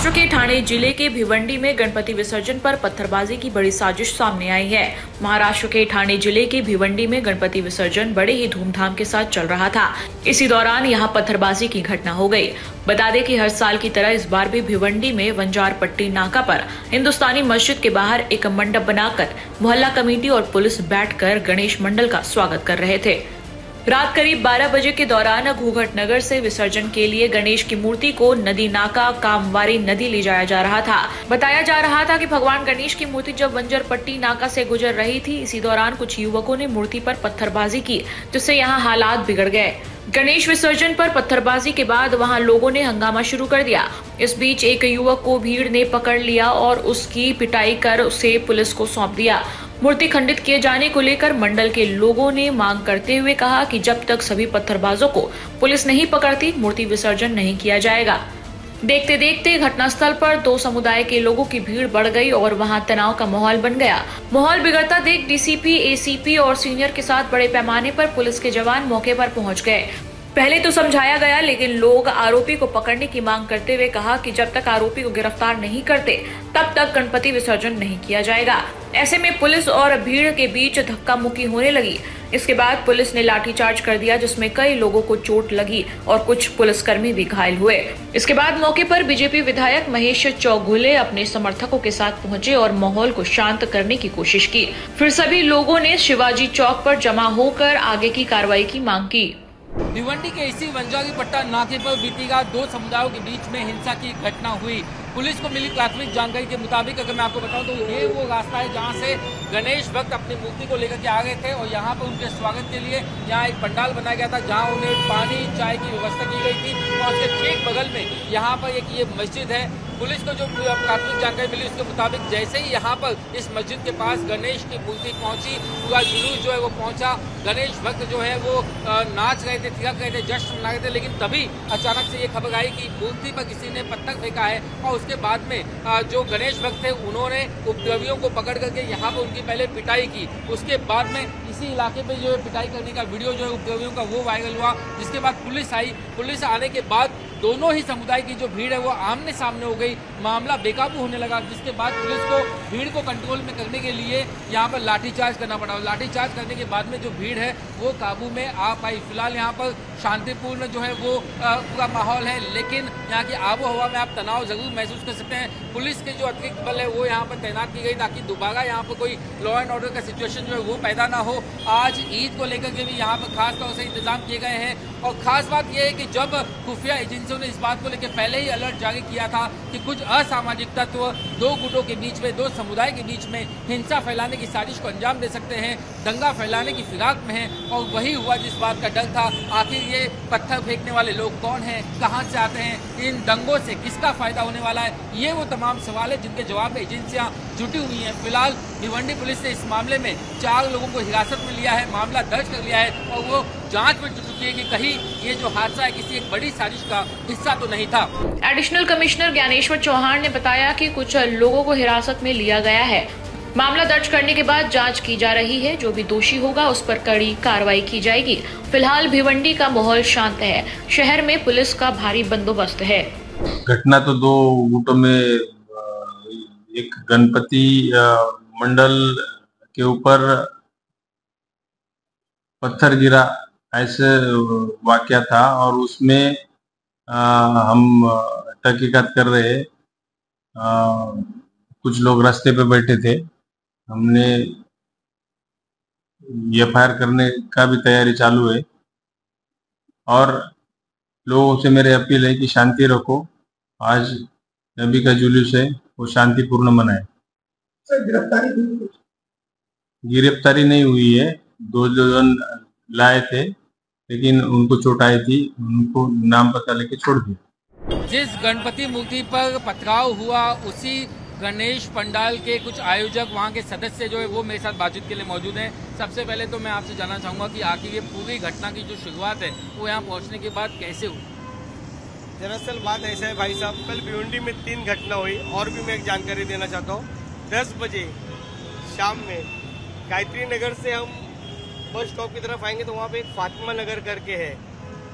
महाराष्ट्र के ठाणे जिले के भिवंडी में गणपति विसर्जन पर पत्थरबाजी की बड़ी साजिश सामने आई है। महाराष्ट्र के ठाणे जिले के भिवंडी में गणपति विसर्जन बड़े ही धूमधाम के साथ चल रहा था। इसी दौरान यहां पत्थरबाजी की घटना हो गई। बता दें कि हर साल की तरह इस बार भी भिवंडी में वंजारपट्टी नाका पर हिंदुस्तानी मस्जिद के बाहर एक मंडप बनाकर मोहल्ला कमेटी और पुलिस बैठकर गणेश मंडल का स्वागत कर रहे थे। रात करीब 12 बजे के दौरान घूघट नगर से विसर्जन के लिए गणेश की मूर्ति को नदी नाका कामवारी नदी ले जाया जा रहा था। बताया जा रहा था कि भगवान गणेश की मूर्ति जब वंजरपट्टी नाका से गुजर रही थी, इसी दौरान कुछ युवकों ने मूर्ति पर पत्थरबाजी की, जिससे यहां हालात बिगड़ गए। गणेश विसर्जन पर पत्थरबाजी के बाद वहां लोगों ने हंगामा शुरू कर दिया। इस बीच एक युवक को भीड़ ने पकड़ लिया और उसकी पिटाई कर उसे पुलिस को सौंप दिया। मूर्ति खंडित किए जाने को लेकर मंडल के लोगों ने मांग करते हुए कहा कि जब तक सभी पत्थरबाजों को पुलिस नहीं पकड़ती, मूर्ति विसर्जन नहीं किया जाएगा। देखते देखते घटनास्थल पर दो समुदाय के लोगों की भीड़ बढ़ गई और वहां तनाव का माहौल बन गया। माहौल बिगड़ता देख डीसीपी, एसीपी और सीनियर के साथ बड़े पैमाने पर पुलिस के जवान मौके पर पहुंच गए। पहले तो समझाया गया, लेकिन लोग आरोपी को पकड़ने की मांग करते हुए कहा कि जब तक आरोपी को गिरफ्तार नहीं करते तब तक गणपति विसर्जन नहीं किया जाएगा। ऐसे में पुलिस और भीड़ के बीच धक्का मुक्की होने लगी। इसके बाद पुलिस ने लाठीचार्ज कर दिया, जिसमें कई लोगों को चोट लगी और कुछ पुलिसकर्मी भी घायल हुए। इसके बाद मौके पर बीजेपी विधायक महेश चौगुले अपने समर्थकों के साथ पहुंचे और माहौल को शांत करने की कोशिश की। फिर सभी लोगों ने शिवाजी चौक पर जमा होकर आगे की कार्रवाई की मांग की। भिवंडी के इसी वंजारीपट्टा नाके पर बीती रात दो समुदायों के बीच में हिंसा की घटना हुई। पुलिस को मिली प्राथमिक जानकारी के मुताबिक अगर मैं आपको बताऊं तो ये वो रास्ता है जहां से गणेश भक्त अपनी मूर्ति को लेकर के आ गए थे और यहां पर उनके स्वागत के लिए यहां एक पंडाल बनाया गया था, जहां उन्हें पानी चाय की व्यवस्था की गई थी और उसके ठीक बगल में यहाँ पर एक ये मस्जिद है। पुलिस को जो प्राथमिक जानकारी मिली उसके मुताबिक जैसे ही यहाँ पर इस मस्जिद के पास गणेश की मूर्ति पहुंची, पूरा जुलूस जो है वो पहुंचा। गणेश भक्त जो है वो नाच रहे थे, थिरक रहे थे, जश्न मना रहे थे, लेकिन तभी अचानक से ये खबर आई कि मूर्ति पर किसी ने पत्थर फेंका है और उसके बाद में जो गणेश भक्त थे उन्होंने उपद्रवियों को पकड़ करके यहाँ पर उनकी पहले पिटाई की। उसके बाद में इसी इलाके पे जो है पिटाई करने का वीडियो जो है उपद्रवियों का वो वायरल हुआ, जिसके बाद पुलिस आई। पुलिस आने के बाद दोनों ही समुदाय की जो भीड़ है वो आमने सामने हो गई, मामला बेकाबू होने लगा, जिसके बाद पुलिस को भीड़ को कंट्रोल में करने के लिए यहाँ पर लाठीचार्ज करना पड़ा। लाठीचार्ज करने के बाद में जो भीड़ है वो काबू में आ पाई। फिलहाल यहाँ पर शांतिपूर्ण जो है वो पूरा माहौल है, लेकिन यहाँ की आबो हवा में आप तनाव जरूर महसूस कर सकते हैं। पुलिस के जो अतिरिक्त बल है वो यहाँ पर तैनात की गई ताकि दोबारा यहाँ पर कोई लॉ एंड ऑर्डर का सिचुएशन जो है वो पैदा ना हो। आज ईद को लेकर के भी यहाँ पर खास तौर से इंतजाम किए गए हैं और खास बात यह है कि जब खुफिया एजेंसियों ने इस बात को लेकर पहले ही अलर्ट जारी किया था कि कुछ असामाजिक तत्व दो गुटों के बीच में, दो समुदाय के बीच में हिंसा फैलाने की साजिश को अंजाम दे सकते हैं, दंगा फैलाने की फिराक में हैं, और वही हुआ जिस बात का डर था। आखिर ये पत्थर फेंकने वाले लोग कौन हैं, कहां से आते हैं, इन दंगों से किसका फायदा होने वाला है, ये वो तमाम सवाल है जिनके जवाब में एजेंसियां जुटी हुई हैं। फिलहाल भिवंडी पुलिस ने इस मामले में 4 लोगों को हिरासत में लिया है, मामला दर्ज कर लिया है और वो जांच में जुट चुकी है कि कहीं ये जो हादसा है किसी एक बड़ी साजिश का हिस्सा तो नहीं था। एडिशनल कमिश्नर ज्ञानेश्वर चौहान ने बताया कि कुछ लोगों को हिरासत में लिया गया है। मामला दर्ज करने के बाद जांच की जा रही है, जो भी दोषी होगा उस पर कड़ी कार्रवाई की जाएगी। फिलहाल भिवंडी का माहौल शांत है, शहर में पुलिस का भारी बंदोबस्त है। घटना तो दो गुटों में, एक गणपति मंडल के ऊपर पत्थर गिरा ऐसे वाकया था और उसमें हम तहकीकात कर रहे। कुछ लोग रास्ते पे बैठे थे, हमने एफआईआर करने का भी तैयारी चालू है और लोगों से मेरी अपील है कि शांति रखो। आज नबी का जुलूस है, वो शांतिपूर्ण मनाए। गिरफ्तारी नहीं हुई है, 2 जन लाए थे लेकिन उनको चोट आई थी, उनको नाम पता लेके छोड़ दिया। जिस गणपति मूर्ति पर पथराव हुआ उसी गणेश पंडाल के कुछ आयोजक, वहां के सदस्य जो है वो मेरे साथ बातचीत के लिए मौजूद हैं। सबसे पहले तो मैं आपसे जानना चाहूँगा कि आखिर ये पूरी घटना की जो शुरुआत है वो यहाँ पहुँचने के बाद कैसे हुई? दरअसल बात ऐसा है भाई साहब, कल भिवंडी में 3 घटना हुई और भी मैं एक जानकारी देना चाहता हूँ। 10 बजे शाम में गायत्री नगर से हम बस स्टॉप की तरफ आएंगे तो वहाँ पे एक फातिमा नगर करके है,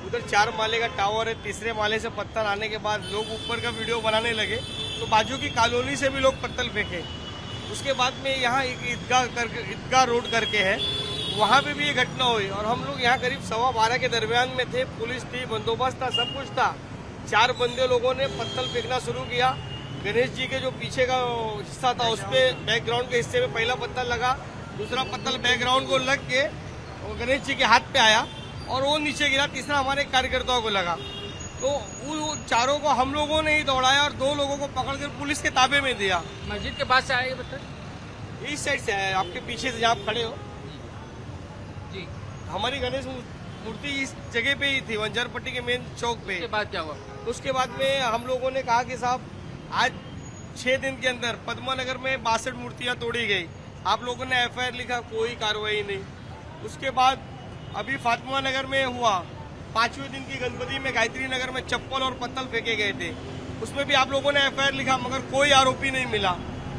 उधर 4 माले का टावर है। तीसरे माले से पत्थर आने के बाद लोग ऊपर का वीडियो बनाने लगे तो बाजू की कॉलोनी से भी लोग पत्थर फेंके। उसके बाद में यहाँ एक ईदगाह रोड करके है, वहाँ पे भी ये घटना हुई और हम लोग यहाँ करीब 12:15 के दरमियान में थे। पुलिस थी, बंदोबस्त था, सब कुछ था। 4 बंदे लोगों ने पत्थर फेंकना शुरू किया। गणेश जी के जो पीछे का हिस्सा था उस पर, बैकग्राउंड के हिस्से में पहला पत्थर लगा, दूसरा पत्थर बैकग्राउंड को लग के वो गणेश जी के हाथ पे आया और वो नीचे गिरा, तीसरा हमारे कार्यकर्ताओं को लगा। तो वो चारों को हम लोगों ने ही दौड़ाया और 2 लोगों को पकड़कर पुलिस के ताबे में दिया। मस्जिद के पास से आए पत्थर? इस साइड से आया, आपके पीछे से जहाँ आप खड़े हो जी। हमारी गणेश मूर्ति इस जगह पे ही थी, वंजारपट्टी के मेन चौक पे। उसके बाद क्या हुआ? उसके बाद में हम लोगों ने कहा कि साहब आज 6 दिन के अंदर पद्मा नगर में 62 मूर्तियां तोड़ी गई। आप लोगों ने FIR लिखा, कोई कार्रवाई नहीं। उसके बाद अभी फातिमा नगर में हुआ, 5वें दिन की गणपति में गायत्री नगर में चप्पल और पत्थर फेंके गए थे, उसमें भी आप लोगों ने FIR लिखा मगर कोई आरोपी नहीं मिला।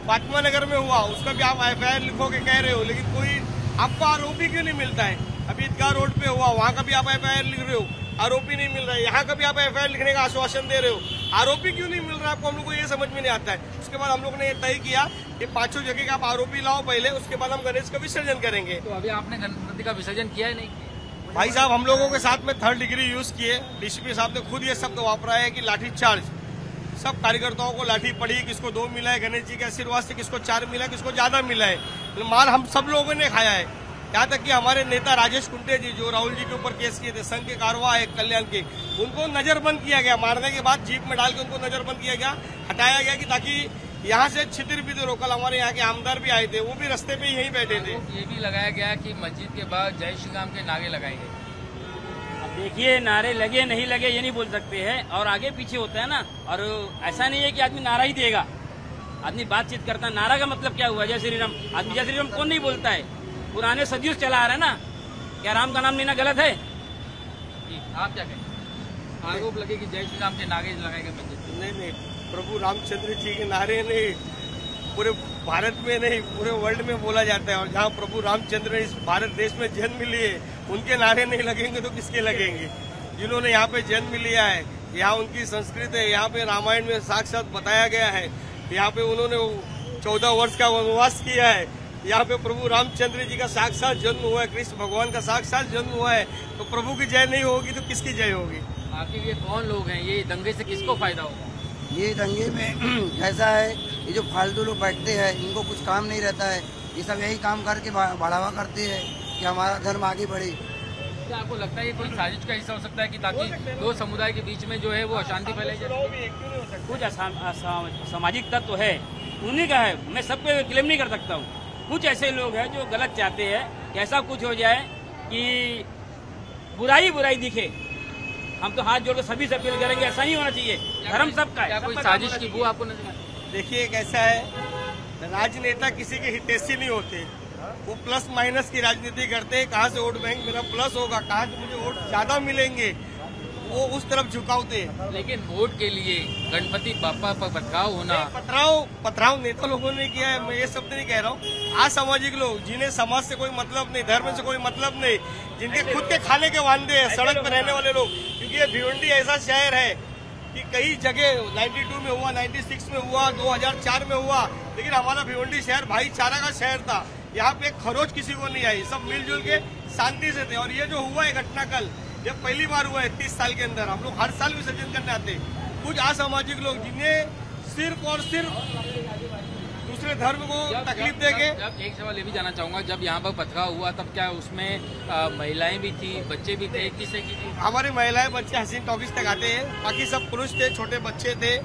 फातिमा नगर में हुआ, उसका भी आप FIR लिखो के कह रहे हो, लेकिन कोई आपको आरोपी क्यों नहीं मिलता है? अभी ईदगाह रोड पे हुआ, वहाँ का भी आप FIR लिख रहे हो, आरोपी नहीं मिल रहा है। यहाँ का भी आप FIR लिखने का आश्वासन दे रहे हो, आरोपी क्यों नहीं मिल रहा है आपको? हम लोग को ये समझ में नहीं आता है। उसके बाद हम लोग ने ये तय किया कि 5 जगह का आप आरोपी लाओ पहले, उसके बाद हम गणेश का विसर्जन करेंगे। तो अभी आपने गणपति का विसर्जन किया है नहीं? भाई साहब हम लोगों के साथ में 3rd डिग्री यूज किए। DCP साहब ने खुद ये शब्द वापरा है कि लाठी चार्ज। सब कार्यकर्ताओं को लाठी पड़ी, किसको 2 मिला है गणेश जी के आशीर्वाद से, किसको 4 मिला है, किसको ज्यादा मिला है। मार हम सब लोगों ने खाया है। यहाँ तक कि हमारे नेता राजेश कुंटे जी जो राहुल जी के ऊपर केस किए थे, संघ के कारवा है कल्याण के, उनको नजरबंद किया गया। मारने के बाद जीप में डाल के उनको नजरबंद किया गया, हटाया गया कि ताकि यहाँ से छितिर बितिर हो। कल हमारे यहाँ के आमदार भी आए थे, वो भी रास्ते पे यहीं बैठे थे। ये भी लगाया गया कि मस्जिद के बाद जय श्री राम के नारे लगाए गए। देखिए, नारे लगे नहीं लगे ये नहीं बोल सकते हैं, और आगे पीछे होता है ना। और ऐसा नहीं है कि आदमी नारा ही देगा, आदमी बातचीत करता है। नारा का मतलब क्या हुआ? जय श्री राम, आदमी जय श्री राम कौन नहीं बोलता है? पुराने सदियों से चला आ रहा है ना। क्या राम का नाम लेना गलत है? आप क्या कहें? आरोप लगे कि जय श्री राम के नारे लगाए गए मस्जिद। नहीं, प्रभु रामचंद्र जी के नारे नहीं, पूरे भारत में नहीं पूरे वर्ल्ड में बोला जाता है। और जहाँ प्रभु रामचंद्र इस भारत देश में जन्म लिए, उनके नारे नहीं लगेंगे तो किसके लगेंगे? जिन्होंने यहाँ पे जन्म लिया है, यहाँ उनकी संस्कृति है, यहाँ पे रामायण में साक्षात बताया गया है, यहाँ पे उन्होंने 14 वर्ष का वनवास किया है, यहाँ पे प्रभु रामचंद्र जी का साक्षात जन्म हुआ है, कृष्ण भगवान का साक्षात जन्म हुआ है। तो प्रभु की जय नहीं होगी तो किसकी जय होगी? आखिर ये कौन लोग हैं? ये दंगे से किसको फायदा होगा? ये दंगे में ऐसा है, ये जो फालतू लोग बैठते हैं, इनको कुछ काम नहीं रहता है, ये सब यही काम करके बढ़ावा करते हैं कि हमारा धर्म आगे बढ़े। क्या आपको लगता है ये कोई साजिश का हिस्सा हो सकता है कि ताकि 2 समुदाय के बीच में जो है वो अशांति फैलाई जाए? कुछ सामाजिक तत्व है, उन्हीं का है, मैं सब पे क्लेम नहीं कर सकता हूँ। कुछ ऐसे लोग हैं जो गलत चाहते हैं कि ऐसा कुछ हो जाए कि बुराई दिखे। हम तो हाथ जोड़ के सभी से अपील करेंगे, ऐसा नहीं होना चाहिए। धर्म सबका है। क्या कोई साजिश की बू आपको नजर आती है? देखिए कैसा है, राजनेता किसी के हितैषी नहीं होते, वो प्लस माइनस की राजनीति करते हैं। कहाँ से वोट बैंक मेरा प्लस होगा, कहाँ से मुझे वोट ज्यादा मिलेंगे, वो उस तरफ झुकावते हैं। लेकिन वोट के लिए गणपति बापा पर पथराव होना, पथराव नेता लोगों ने किया है, मैं ये शब्द नहीं कह रहा हूँ। असामाजिक लोग जिन्हें समाज से कोई मतलब नहीं, धर्म से कोई मतलब नहीं, जिनके खुद के खाने के वांदे हैं, सड़क पर रहने वाले लोग। क्योंकि ये भिवंडी ऐसा शहर है कि कई जगह 92 में हुआ, 96 में हुआ, 2004 में हुआ, लेकिन हमारा भिवंडी शहर भाईचारा का शहर था। यहाँ पे खरोच किसी को नहीं आई, सब मिलजुल के शांति से थे। और ये जो हुआ है घटना कल, ये पहली बार हुआ है 30 साल के अंदर। हम लोग हर साल विसर्जन करने आते हैं। कुछ असामाजिक लोग जिन्हें सिर्फ और सिर्फ दूसरे धर्म को तकलीफ देके। जब एक सवाल ये भी जानना चाहूंगा, जब यहाँ पर पथराव हुआ तब क्या उसमें महिलाएं भी थी, बच्चे भी थे? किससे की थी? हमारे महिलाएं बच्चे हसीन टॉकीज तक आते हैं, बाकी सब पुरुष थे, छोटे बच्चे थे,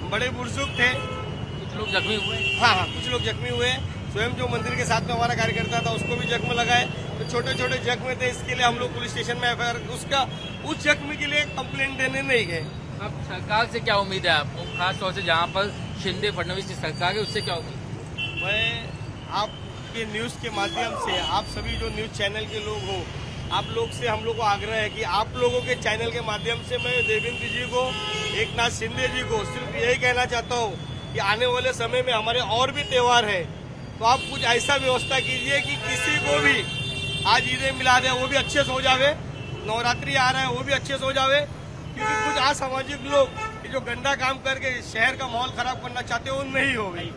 बड़े बुजुर्ग थे। कुछ लोग जख्मी हुए? हाँ, कुछ लोग जख्मी हुए। स्वयं जो मंदिर के साथ में हमारा कार्यकर्ता था उसको भी जख्म लगाए, तो छोटे छोटे जख्म थे। इसके लिए हम लोग पुलिस स्टेशन में FIR, उस जख्मी के लिए कंप्लेंट देने नहीं गए। अब सरकार से क्या उम्मीद है आपको, खासतौर से जहाँ पर शिंदे फडणवीस की सरकार है, उससे क्या उम्मीद? मैं आपके न्यूज़ के माध्यम से, आप सभी जो न्यूज़ चैनल के लोग हो, आप लोग से हम लोग को आग्रह है कि आप लोगों के चैनल के माध्यम से मैं देवेंद्र जी को, एकनाथ शिंदे जी को सिर्फ यही कहना चाहता हूँ कि आने वाले समय में हमारे और भी त्यौहार है, तो आप कुछ ऐसा व्यवस्था कीजिए कि किसी को भी आज ईद मिलाद है वो भी अच्छे से हो जावे, नवरात्रि आ रहा है वो भी अच्छे से हो जावे। क्योंकि कुछ असामाजिक लोग ये जो गंदा काम करके शहर का माहौल खराब करना चाहते हो उनमें ही होगी।